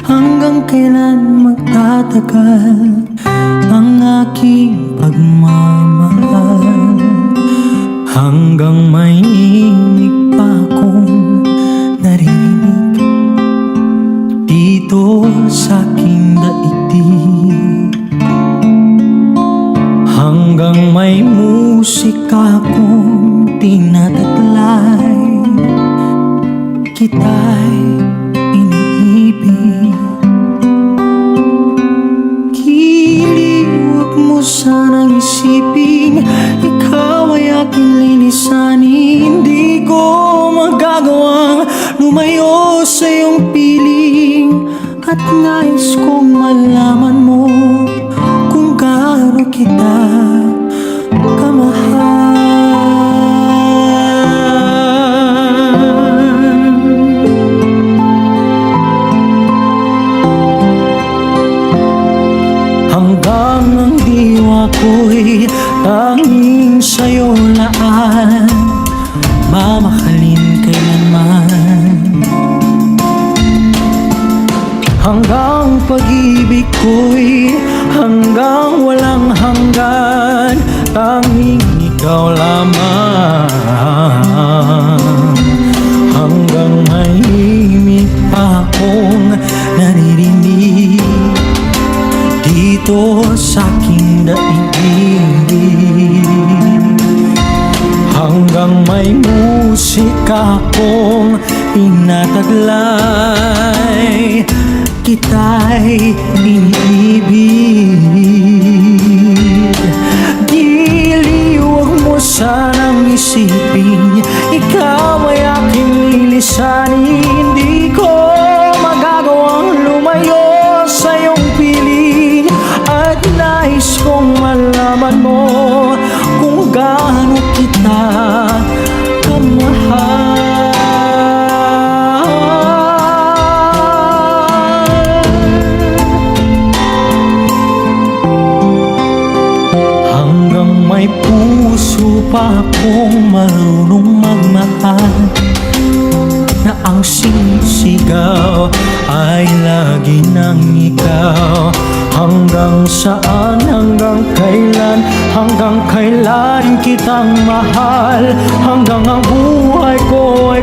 hanggang kailan magtatagal ang aking pagmamahal? Hanggang may inig pa akong naririnig dito sa aking daigdig, hanggang may musika akong tinataglay, kita'y iniibig. Huwag mo sanang isipin, ikaw ay aking linisanin. Hindi ko magagawang lumayo sa iyong piling, at nais kong malaman mo kung gaano kita kamahal. Hanggang ang diwa ko'y tanging sa'yo laan, mamahalin kailanman. Hanggang pag-ibig ko'y hanggang walang hanggan, tanging ikaw lamang. Hanggang may himig pa akong naririnig dito sa aking daigdig, hanggang may musika akong tinataglay, kita'y iniibig. Giliw, huwag mo sanang isipin, ikaw ay aking lilisanin. Hindi ko magagawang lumayo sa iyong piling, at nais kong malaman mo kung gaano kita kamahal. Hanggang may puso pa akong marunong magmahal, na ang sinisigaw ay lagi ng ikaw. Hanggang saan, hanggang kailan kitang mahal, hanggang ang buhay ko ay